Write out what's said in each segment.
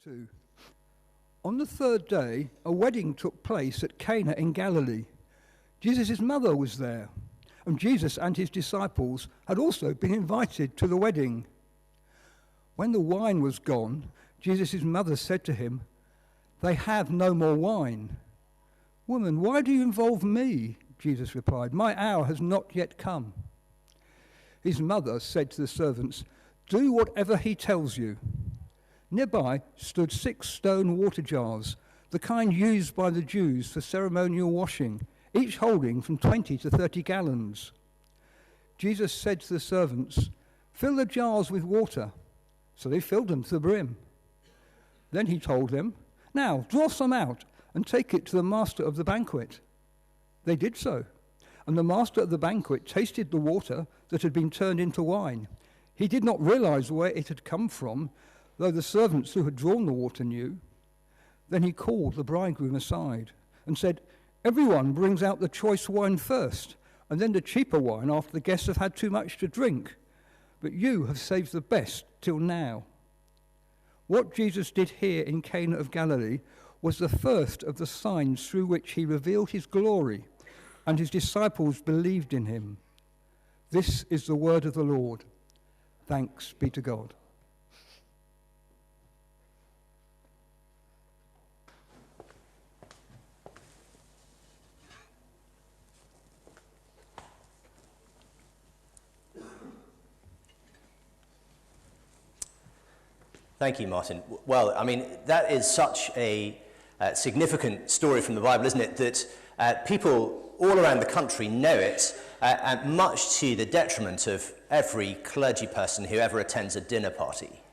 2. On the third day, a wedding took place at Cana in Galilee. Jesus' mother was there, and Jesus and his disciples had also been invited to the wedding. When the wine was gone, Jesus' mother said to him, "They have no more wine." "Woman, why do you involve me?" Jesus replied. "My hour has not yet come." His mother said to the servants, "Do whatever he tells you." Nearby stood 6 stone water jars, the kind used by the Jews for ceremonial washing, each holding from 20 to 30 gallons. Jesus said to the servants, "Fill the jars with water." So they filled them to the brim. Then he told them, "Now draw some out and take it to the master of the banquet." They did so, and the master of the banquet tasted the water that had been turned into wine. He did not realize where it had come from, though the servants who had drawn the water knew. Then he called the bridegroom aside and said, "Everyone brings out the choice wine first, and then the cheaper wine after the guests have had too much to drink. But you have saved the best till now." What Jesus did here in Cana of Galilee was the first of the signs through which he revealed his glory, and his disciples believed in him. This is the word of the Lord. Thanks be to God. Thank you, Martin. Well, I mean, that is such a significant story from the Bible, isn't it, that people all around the country know it, and much to the detriment of every clergy person who ever attends a dinner party,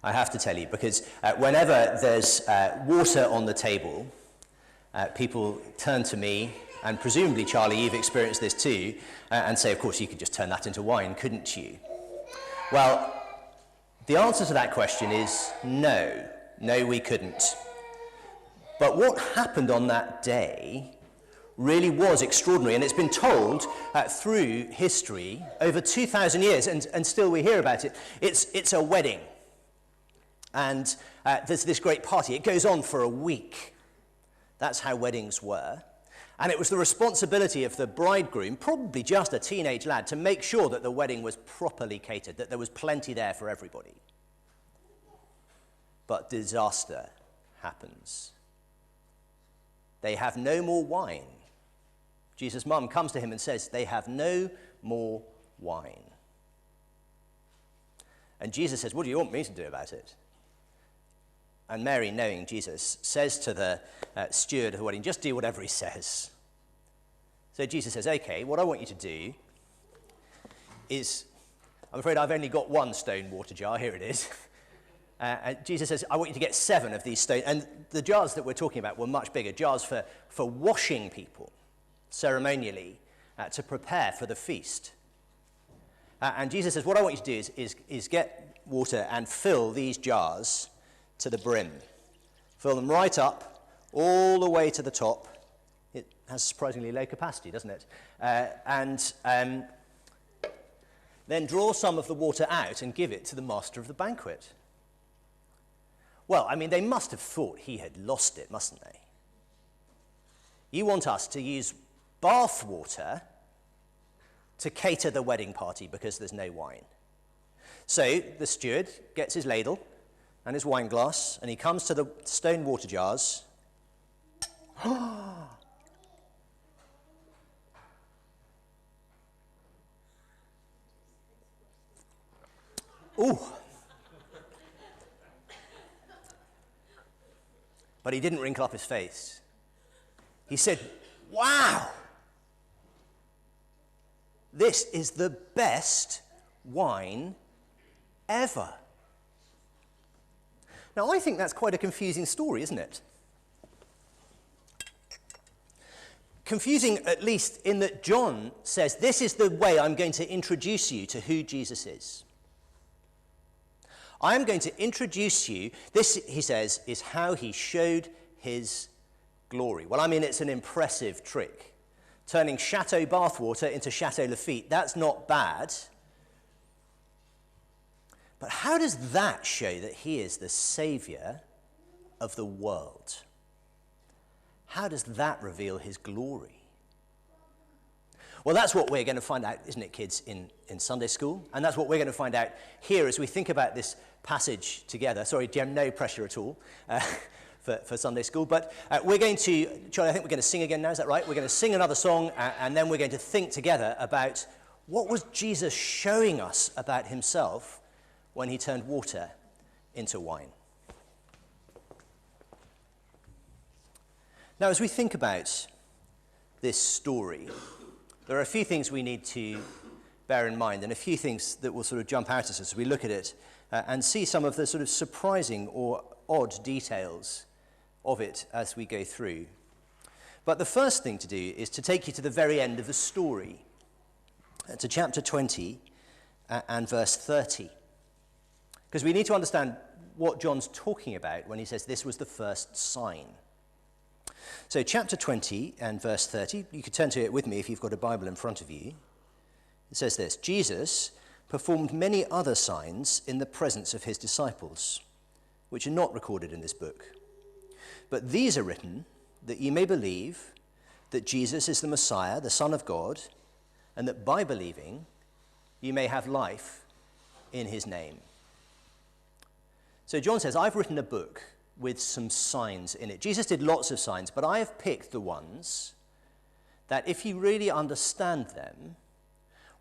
I have to tell you, because whenever there's water on the table, people turn to me, and presumably, Charlie, you've experienced this too, and say, of course, you could just turn that into wine, couldn't you? Well, the answer to that question is no. No, we couldn't. But what happened on that day really was extraordinary, and it's been told through history over 2,000 years, and still we hear about it. It's a wedding, and there's this great party. It goes on for a week. That's how weddings were. And it was the responsibility of the bridegroom, probably just a teenage lad, to make sure that the wedding was properly catered, that there was plenty there for everybody. But disaster happens. They have no more wine. Jesus' mum comes to him and says, "They have no more wine." And Jesus says, "What do you want me to do about it?" And Mary, knowing Jesus, says to the steward of the wedding, "Just do whatever he says." So Jesus says, "Okay, what I want you to do is," I'm afraid I've only got 1 stone water jar, here it is. And Jesus says, "I want you to get 7 of these stone," and the jars that we're talking about were much bigger, jars for washing people ceremonially to prepare for the feast. And Jesus says, "What I want you to do is get water and fill these jars to the brim. Fill them right up, all the way to the top." It has surprisingly low capacity, doesn't it? And then draw some of the water out and give it to the master of the banquet. Well, I mean, they must have thought he had lost it, mustn't they? You want us to use bath water to cater the wedding party because there's no wine. So the steward gets his ladle and his wine glass, and he comes to the stone water jars. Ooh. But he didn't wrinkle up his face. He said, "Wow! This is the best wine ever." Now, I think that's quite a confusing story, isn't it? Confusing, at least, in that John says, "This is the way I'm going to introduce you to who Jesus is. I am going to introduce you," this, he says, "is how he showed his glory." Well, I mean, it's an impressive trick. Turning Chateau bathwater into Chateau Lafite, that's not bad. But how does that show that he is the saviour of the world. How does that reveal his glory? Well, that's what we're going to find out, isn't it, kids, in Sunday school? And that's what we're going to find out here as we think about this passage together. Sorry, Jem, no pressure at all for Sunday school. But we're going to, Charlie, I think we're going to sing again now, is that right? We're going to sing another song, and then we're going to think together about what was Jesus showing us about himself when he turned water into wine. Now, as we think about this story, there are a few things we need to bear in mind, and a few things that will sort of jump out at us as we look at it and see some of the sort of surprising or odd details of it as we go through. But the first thing to do is to take you to the very end of the story, to chapter 20 and verse 30. Because we need to understand what John's talking about when he says this was the first sign. So chapter 20 and verse 30, you could turn to it with me if you've got a Bible in front of you. It says this: Jesus performed many other signs in the presence of his disciples, which are not recorded in this book. But these are written that ye may believe that Jesus is the Messiah, the Son of God, and that by believing you may have life in his name. So John says, I've written a book with some signs in it. Jesus did lots of signs, but I have picked the ones that, if you really understand them,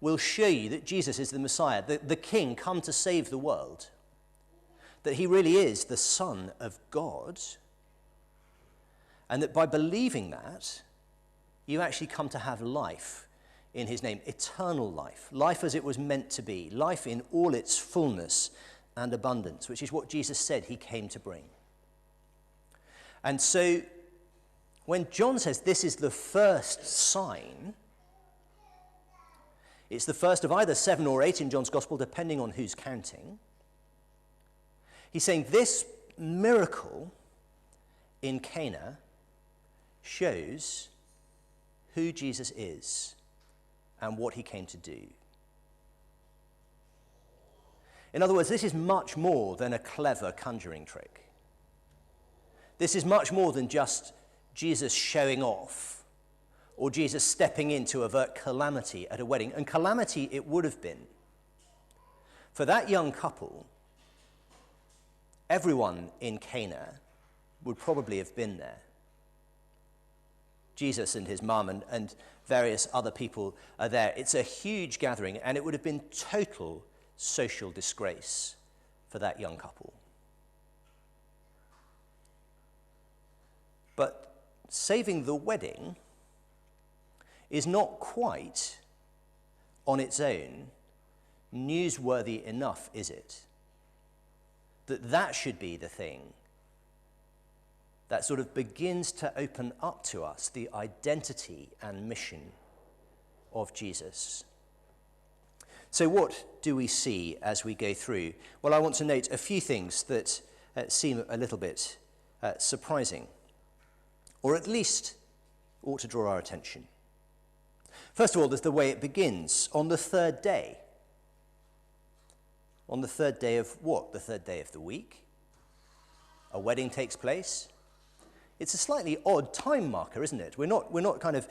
will show you that Jesus is the Messiah, the King come to save the world, that he really is the Son of God, and that by believing that, you actually come to have life in his name, eternal life, life as it was meant to be, life in all its fullness and abundance, which is what Jesus said he came to bring. And so when John says this is the first sign, it's the first of either 7 or 8 in John's gospel, depending on who's counting. He's saying this miracle in Cana shows who Jesus is and what he came to do. In other words, this is much more than a clever conjuring trick. This is much more than just Jesus showing off or Jesus stepping in to avert calamity at a wedding. And calamity it would have been. For that young couple, everyone in Cana would probably have been there. Jesus and his mum and various other people are there. It's a huge gathering, and it would have been total social disgrace for that young couple. But saving the wedding is not quite, on its own, newsworthy enough, is it? That should be the thing that sort of begins to open up to us the identity and mission of Jesus. So what do we see as we go through? Well, I want to note a few things that seem a little bit surprising, or at least ought to draw our attention. First of all, there's the way it begins. On the third day. On the third day of what? The third day of the week? A wedding takes place? It's a slightly odd time marker, isn't it? We're not kind of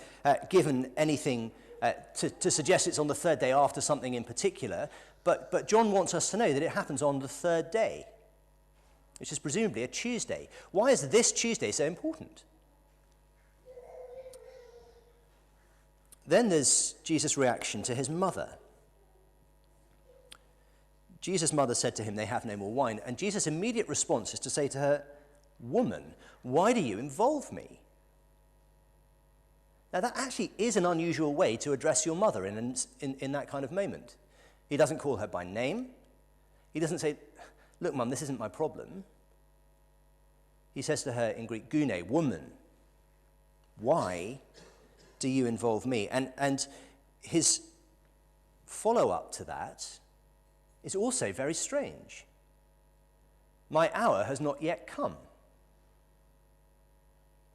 given anything to suggest it's on the third day after something in particular, but John wants us to know that it happens on the third day, which is presumably a Tuesday. Why is this Tuesday so important? Then there's Jesus' reaction to his mother. Jesus' mother said to him, "They have no more wine." And Jesus' immediate response is to say to her, "Woman, why do you involve me?" Now, that actually is an unusual way to address your mother in that kind of moment. He doesn't call her by name. He doesn't say, "Look, Mum, this isn't my problem." He says to her in Greek, "Gune," woman, why do you involve me? And his follow-up to that is also very strange. My hour has not yet come.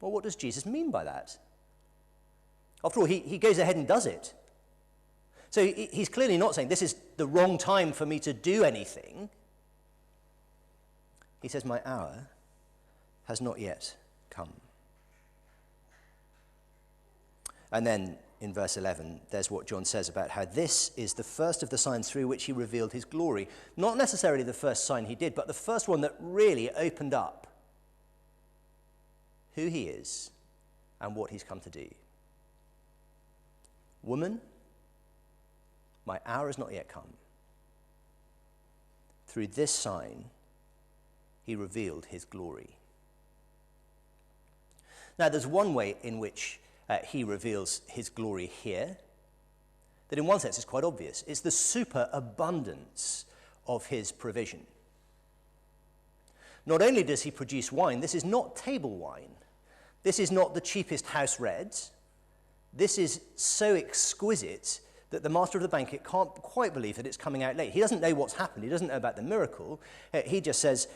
Well, what does Jesus mean by that? After all, he goes ahead and does it. So he's clearly not saying this is the wrong time for me to do anything. He says, my hour has not yet come. And then in verse 11, there's what John says about how this is the first of the signs through which he revealed his glory. Not necessarily the first sign he did, but the first one that really opened up who he is and what he's come to do. Woman, my hour has not yet come. Through this sign, he revealed his glory. Now, there's one way in which he reveals his glory here that in one sense is quite obvious. It's the superabundance of his provision. Not only does he produce wine, this is not table wine. This is not the cheapest house red. This is so exquisite that the master of the banquet can't quite believe that it's coming out late. He doesn't know what's happened. He doesn't know about the miracle. He just says,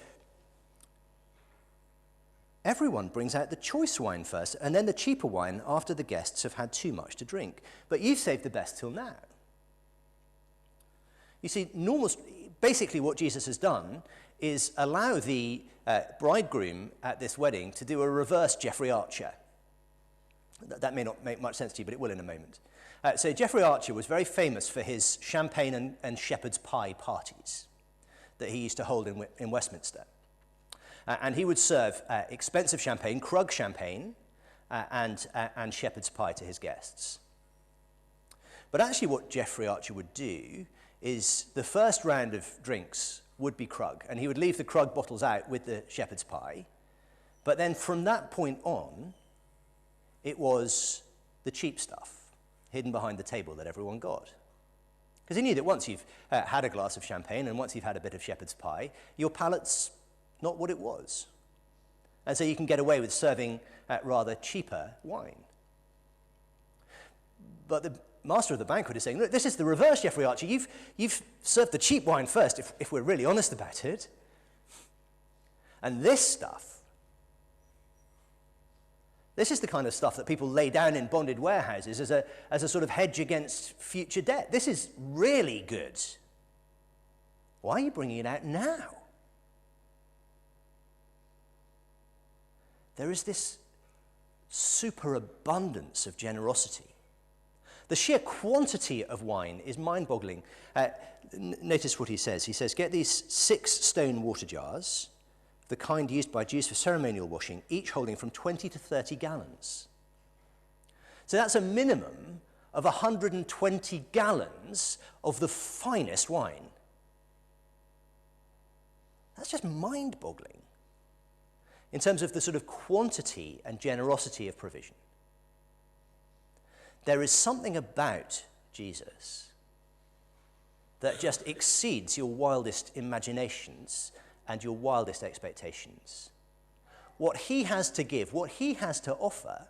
everyone brings out the choice wine first, and then the cheaper wine after the guests have had too much to drink. But you've saved the best till now. You see, basically what Jesus has done is allow the bridegroom at this wedding to do a reverse Jeffrey Archer. That may not make much sense to you, but it will in a moment. So Jeffrey Archer was very famous for his champagne and shepherd's pie parties that he used to hold in Westminster. And he would serve expensive champagne, Krug champagne, and shepherd's pie to his guests. But actually what Jeffrey Archer would do is the first round of drinks would be Krug, and he would leave the Krug bottles out with the shepherd's pie. But then from that point on, it was the cheap stuff hidden behind the table that everyone got. Because he knew that once you've had a glass of champagne and once you've had a bit of shepherd's pie, your palate's not what it was. And so you can get away with serving rather cheaper wine. But the master of the banquet is saying, look, this is the reverse, Jeffrey Archer. You've served the cheap wine first, if we're really honest about it. And this stuff, this is the kind of stuff that people lay down in bonded warehouses as a sort of hedge against future debt. This is really good. Why are you bringing it out now? There is this superabundance of generosity. The sheer quantity of wine is mind-boggling. Notice what he says. He says, get these 6 stone water jars, the kind used by Jews for ceremonial washing, each holding from 20 to 30 gallons. So that's a minimum of 120 gallons of the finest wine. That's just mind-boggling in terms of the sort of quantity and generosity of provision. There is something about Jesus that just exceeds your wildest imaginations and your wildest expectations. What he has to give, what he has to offer,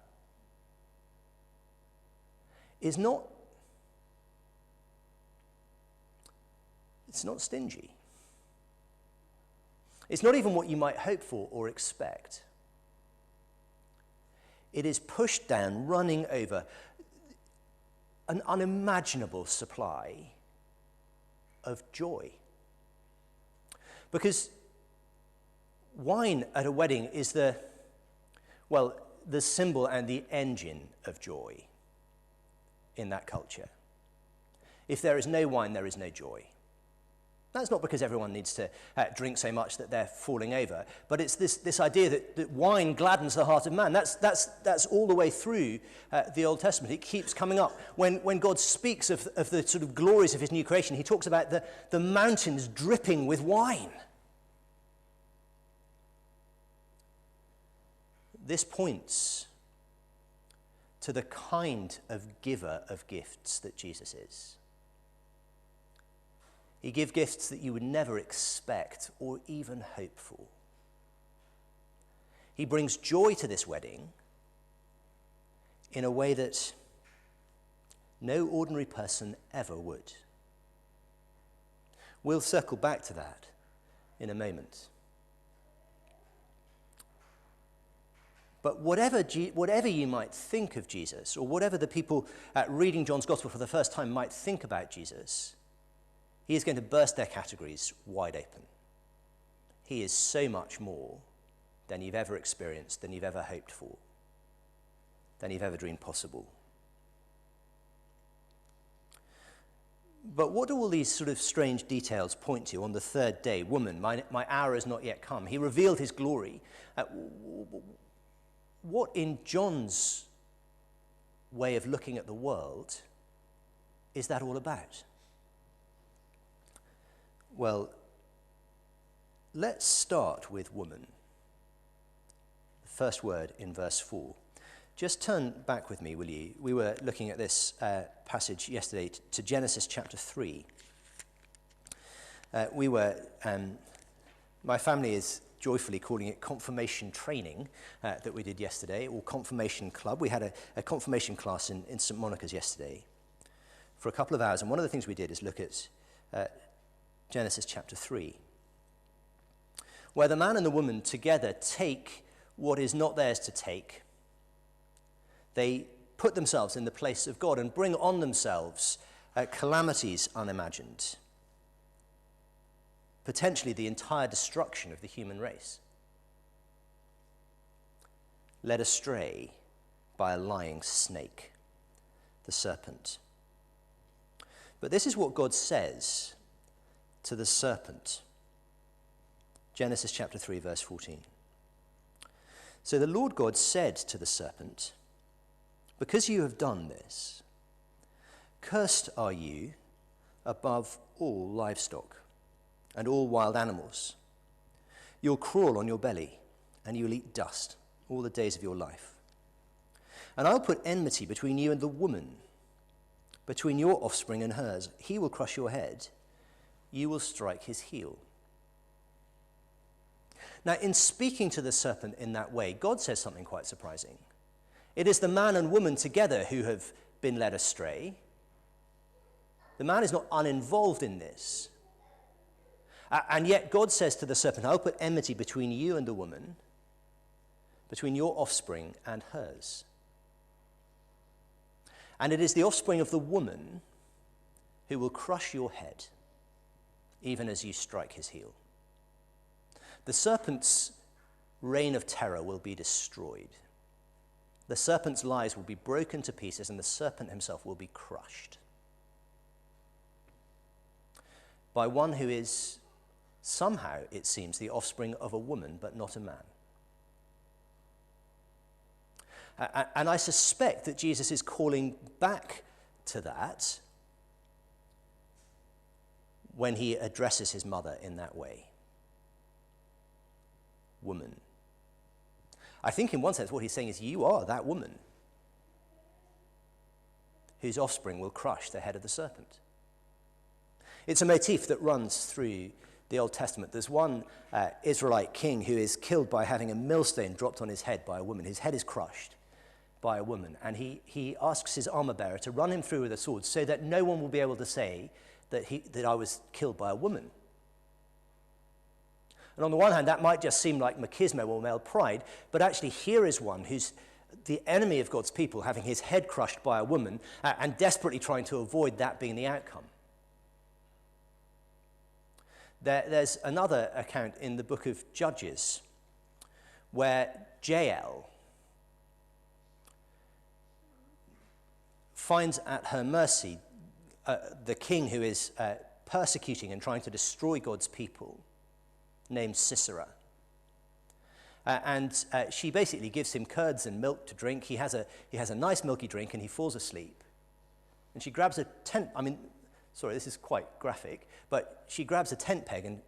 is not, it's not stingy. It's not even what you might hope for or expect. It is pushed down, running over an unimaginable supply of joy. Because wine at a wedding is the symbol and the engine of joy in that culture. If there is no wine, there is no joy. That's not because everyone needs to drink so much that they're falling over, but it's this idea that wine gladdens the heart of man. That's all the way through the Old Testament. It keeps coming up. When God speaks of the sort of glories of his new creation, he talks about the mountains dripping with wine. This points to the kind of giver of gifts that Jesus is. He gives gifts that you would never expect or even hope for. He brings joy to this wedding in a way that no ordinary person ever would. We'll circle back to that in a moment. But whatever you might think of Jesus, or whatever the people reading John's Gospel for the first time might think about Jesus, he is going to burst their categories wide open. He is so much more than you've ever experienced, than you've ever hoped for, than you've ever dreamed possible. But what do all these sort of strange details point to? On the third day, woman, my hour has not yet come. He revealed his glory. What in John's way of looking at the world is that all about? Well, let's start with woman. The first word in verse 4. Just turn back with me, will you? We were looking at this passage yesterday to Genesis chapter 3. My family is joyfully calling it confirmation training that we did yesterday, or confirmation club. We had a confirmation class in St. Monica's yesterday for a couple of hours, and one of the things we did is look at Genesis chapter 3, where the man and the woman together take what is not theirs to take. They put themselves in the place of God and bring on themselves calamities unimagined, potentially the entire destruction of the human race, led astray by a lying snake, the serpent. But this is what God says to the serpent. Genesis chapter 3, verse 14. So the Lord God said to the serpent, "Because you have done this, cursed are you above all livestock and all wild animals. You'll crawl on your belly, and you'll eat dust all the days of your life. And I'll put enmity between you and the woman, between your offspring and hers. He will crush your head, you will strike his heel." Now, in speaking to the serpent in that way, God says something quite surprising. It is the man and woman together who have been led astray. The man is not uninvolved in this. And yet God says to the serpent, "I'll put enmity between you and the woman, between your offspring and hers. And it is the offspring of the woman who will crush your head, even as you strike his heel." The serpent's reign of terror will be destroyed. The serpent's lies will be broken to pieces, and the serpent himself will be crushed by one who is somehow, it seems, the offspring of a woman, but not a man. And I suspect that Jesus is calling back to that when he addresses his mother in that way. Woman. I think in one sense what he's saying is, you are that woman whose offspring will crush the head of the serpent. It's a motif that runs through the Old Testament. There's one Israelite king who is killed by having a millstone dropped on his head by a woman. His head is crushed by a woman, and he asks his armor bearer to run him through with a sword so that no one will be able to say that I was killed by a woman. And on the one hand, that might just seem like machismo or male pride, but actually here is one who's the enemy of God's people, having his head crushed by a woman and desperately trying to avoid that being the outcome. There's another account in the book of Judges where Jael finds at her mercy the king who is persecuting and trying to destroy God's people, named Sisera. And she basically gives him curds and milk to drink. He has a nice milky drink, and he falls asleep. And she grabs a tent, this is quite graphic, but she grabs a tent peg and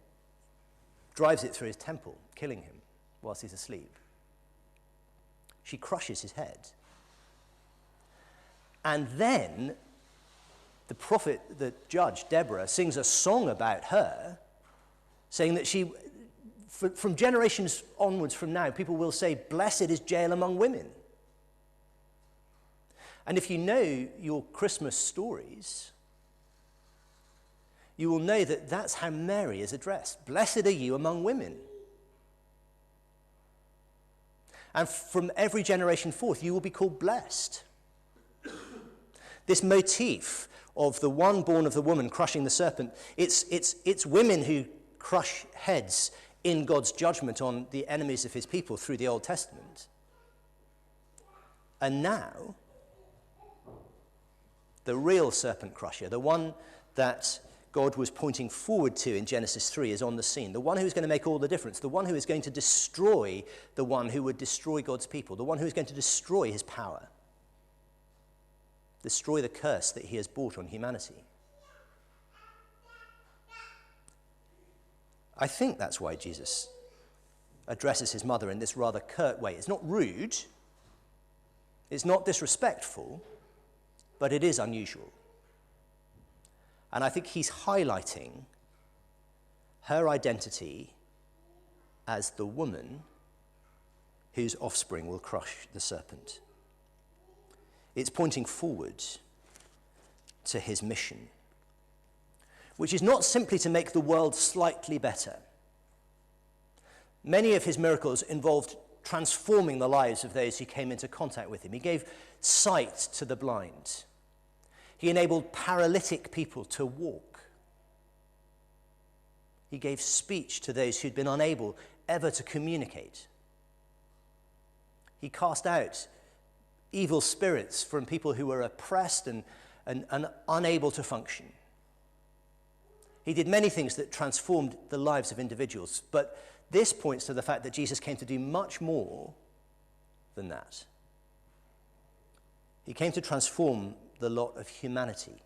drives it through his temple, killing him whilst he's asleep. She crushes his head. And then the prophet, the judge, Deborah, sings a song about her, saying that she, from generations onwards from now, people will say, "Blessed is Jael among women." And if you know your Christmas stories, you will know that that's how Mary is addressed. "Blessed are you among women." And from every generation forth, you will be called blessed. This motif of the one born of the woman crushing the serpent, it's women who crush heads in God's judgment on the enemies of his people through the Old Testament. And now, the real serpent crusher, the one that God was pointing forward to in Genesis 3, is on the scene. The one who is going to make all the difference. The one who is going to destroy the one who would destroy God's people. The one who is going to destroy his power. Destroy the curse that he has brought on humanity. I think that's why Jesus addresses his mother in this rather curt way. It's not rude, it's not disrespectful, but it is unusual. And I think he's highlighting her identity as the woman whose offspring will crush the serpent. It's pointing forward to his mission, which is not simply to make the world slightly better. Many of his miracles involved transforming the lives of those who came into contact with him. He gave sight to the blind. He enabled paralytic people to walk. He gave speech to those who'd been unable ever to communicate. He cast out evil spirits from people who were oppressed and unable to function. He did many things that transformed the lives of individuals, but this points to the fact that Jesus came to do much more than that. He came to transform the lot of humanity,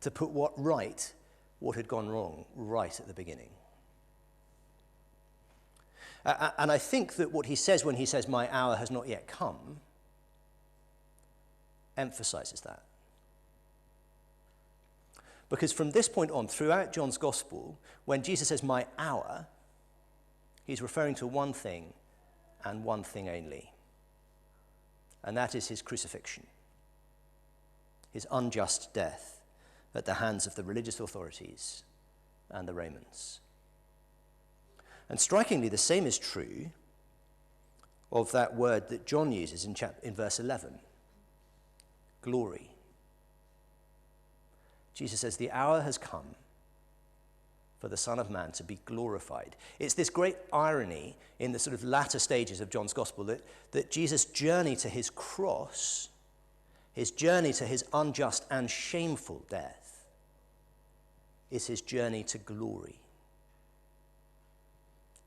to put what had gone wrong right at the beginning. And I think that what he says when he says, "My hour has not yet come," emphasizes that. Because from this point on, throughout John's gospel, when Jesus says, "My hour," he's referring to one thing and one thing only. And that is his crucifixion, his unjust death at the hands of the religious authorities and the Romans. And strikingly, the same is true of that word that John uses in verse 11, glory. Jesus says, "The hour has come for the Son of Man to be glorified." It's this great irony in the sort of latter stages of John's gospel that Jesus' journey to his cross, his journey to his unjust and shameful death, is his journey to glory.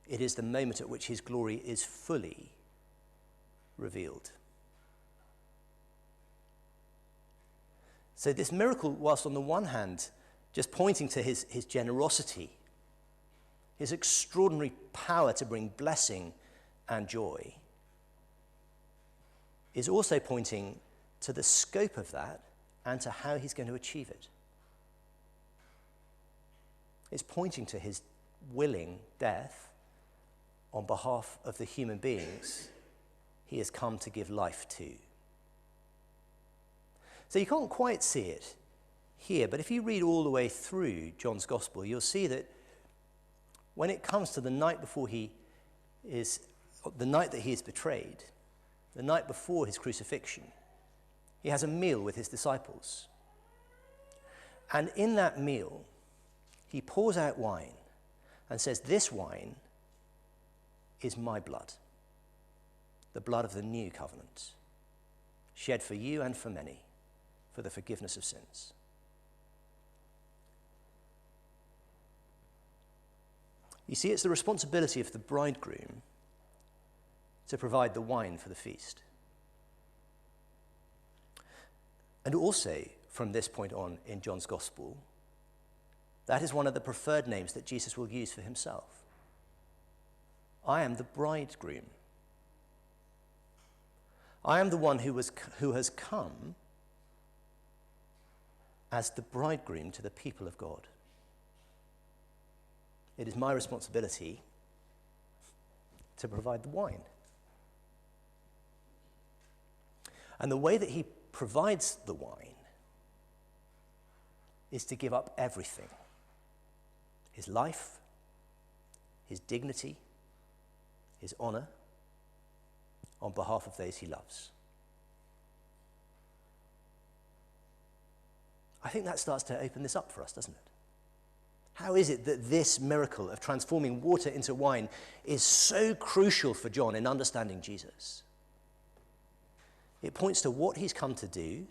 It is the moment at which his glory is fully revealed. So this miracle, whilst on the one hand just pointing to his generosity, his extraordinary power to bring blessing and joy, is also pointing to the scope of that and to how he's going to achieve it. It's pointing to his willing death on behalf of the human beings he has come to give life to. So you can't quite see it here, but if you read all the way through John's gospel, you'll see that when it comes to the night that he is betrayed, the night before his crucifixion, he has a meal with his disciples. And in that meal, he pours out wine and says, "This wine is my blood, the blood of the new covenant, shed for you and for many for the forgiveness of sins." You see, it's the responsibility of the bridegroom to provide the wine for the feast. And also, from this point on in John's gospel, that is one of the preferred names that Jesus will use for himself. I am the bridegroom. I am the one who has come as the bridegroom to the people of God. It is my responsibility to provide the wine. And the way that he provides the wine is to give up everything: his life, his dignity, his honor, on behalf of those he loves. I think that starts to open this up for us, doesn't it? How is it that this miracle of transforming water into wine is so crucial for John in understanding Jesus? It points to what he's come to do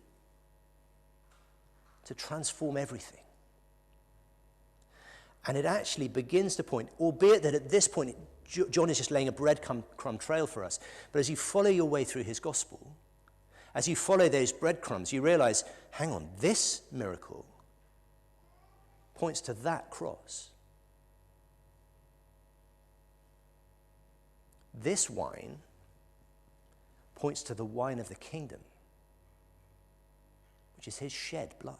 to transform everything. And it actually begins to point, albeit that at this point, John is just laying a breadcrumb trail for us. But as you follow your way through his gospel, as you follow those breadcrumbs, you realize, hang on, this miracle points to that cross. This wine points to the wine of the kingdom, which is his shed blood.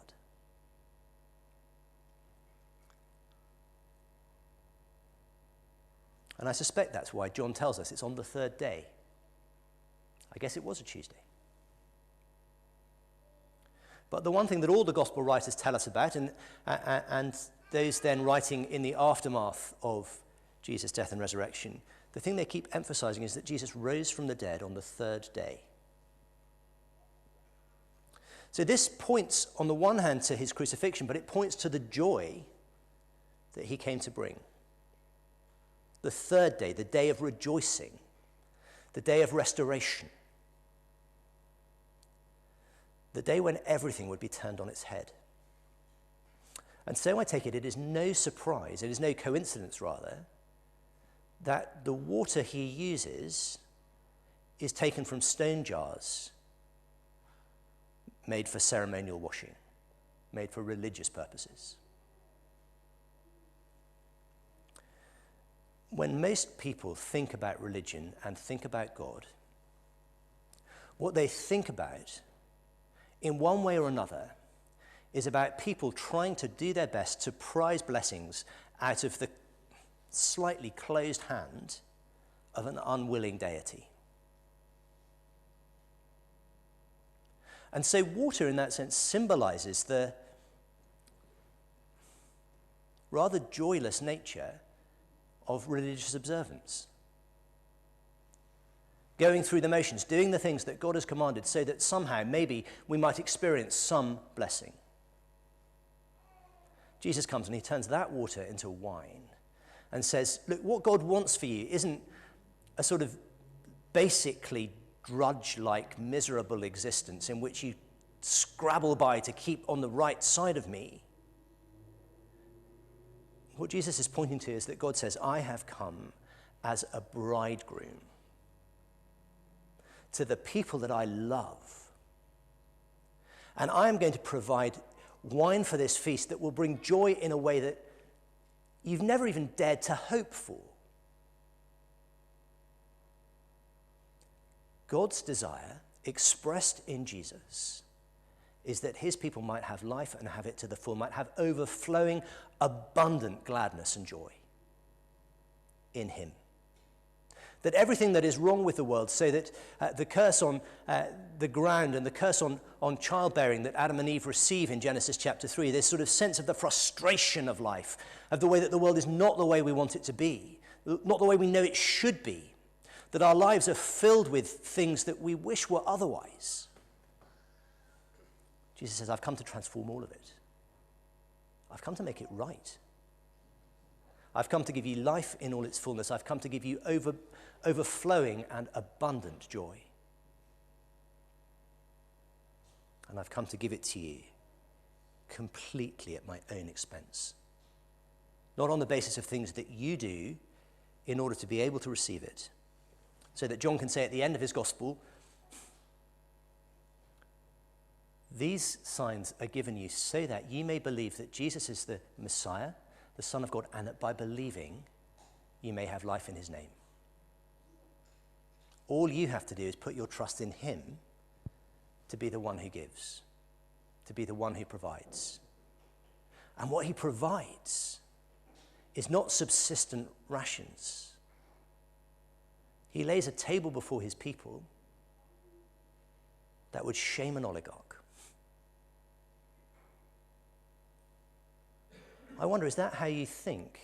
And I suspect that's why John tells us it's on the third day. I guess it was a Tuesday. But the one thing that all the gospel writers tell us about, and those then writing in the aftermath of Jesus' death and resurrection, the thing they keep emphasizing is that Jesus rose from the dead on the third day. So this points, on the one hand, to his crucifixion, but it points to the joy that he came to bring. The third day, the day of rejoicing, the day of restoration, the day when everything would be turned on its head. And so I take it, it is no surprise, it is no coincidence rather, that the water he uses is taken from stone jars made for ceremonial washing, made for religious purposes. When most people think about religion and think about God, what they think about, in one way or another, is about people trying to do their best to prize blessings out of the slightly closed hand of an unwilling deity. And so water, in that sense, symbolizes the rather joyless nature of religious observance. Going through the motions, doing the things that God has commanded so that somehow, maybe, we might experience some blessing. Jesus comes and he turns that water into wine and says, look, what God wants for you isn't a sort of basically drudge-like, miserable existence in which you scrabble by to keep on the right side of me. What Jesus is pointing to is that God says, I have come as a bridegroom to the people that I love. And I am going to provide wine for this feast that will bring joy in a way that you've never even dared to hope for. God's desire, expressed in Jesus, is that his people might have life and have it to the full, might have overflowing, abundant gladness and joy in him. That everything that is wrong with the world, so that the curse on the ground and the curse on childbearing that Adam and Eve receive in Genesis chapter 3, this sort of sense of the frustration of life, of the way that the world is not the way we want it to be, not the way we know it should be, that our lives are filled with things that we wish were otherwise. Jesus says, I've come to transform all of it. I've come to make it right. I've come to give you life in all its fullness. I've come to give you overflowing and abundant joy. And I've come to give it to you completely at my own expense. Not on the basis of things that you do in order to be able to receive it. So that John can say at the end of his gospel, these signs are given you so that you may believe that Jesus is the Messiah, the Son of God, and that by believing, you may have life in his name. All you have to do is put your trust in him to be the one who gives, to be the one who provides. And what he provides is not subsistent rations. He lays a table before his people that would shame an oligarch. I wonder, is that how you think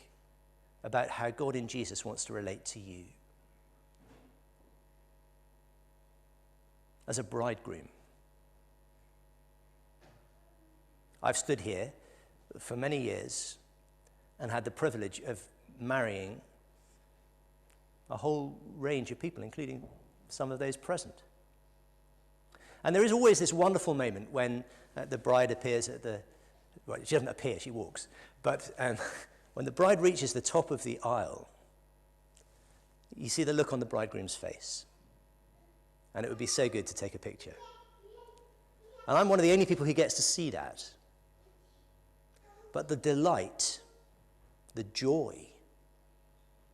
about how God in Jesus wants to relate to you? As a bridegroom. I've stood here for many years and had the privilege of marrying a whole range of people, including some of those present. And there is always this wonderful moment when the bride appears at the, well, she doesn't appear, she walks, but when the bride reaches the top of the aisle, you see the look on the bridegroom's face. And it would be so good to take a picture. And I'm one of the only people who gets to see that. But the delight, the joy,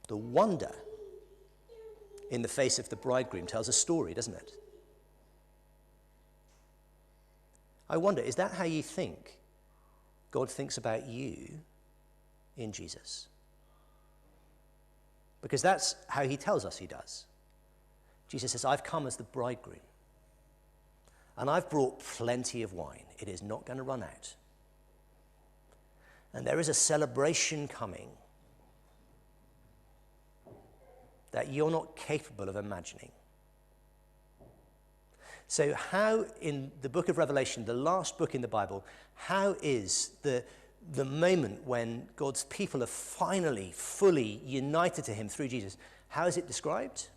the wonder in the face of the bridegroom tells a story, doesn't it? I wonder, is that how you think God thinks about you in Jesus? Because that's how he tells us he does. Jesus says, I've come as the bridegroom, and I've brought plenty of wine. It is not going to run out. And there is a celebration coming that you're not capable of imagining. So how in the book of Revelation, the last book in the Bible, how is the moment when God's people are finally, fully united to him through Jesus, how is it described?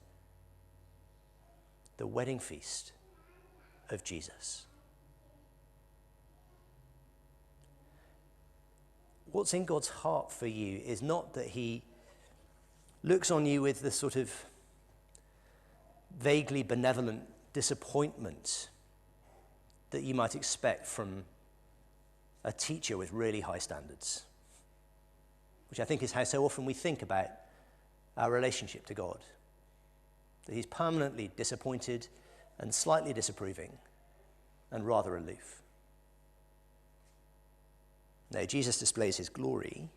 The wedding feast of Jesus. What's in God's heart for you is not that he looks on you with the sort of vaguely benevolent disappointment that you might expect from a teacher with really high standards, which I think is how so often we think about our relationship to God, that he's permanently disappointed and slightly disapproving and rather aloof. No, Jesus displays his glory.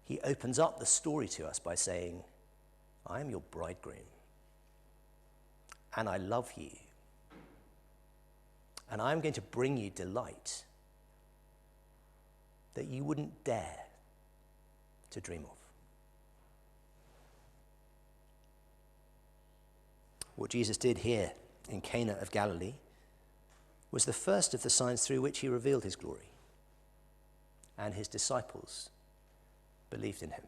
He opens up the story to us by saying, I am your bridegroom, and I love you, and I'm going to bring you delight that you wouldn't dare to dream of. What Jesus did here in Cana of Galilee was the first of the signs through which he revealed his glory, and his disciples believed in him.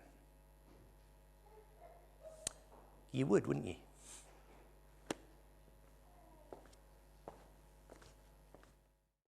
You would, wouldn't you?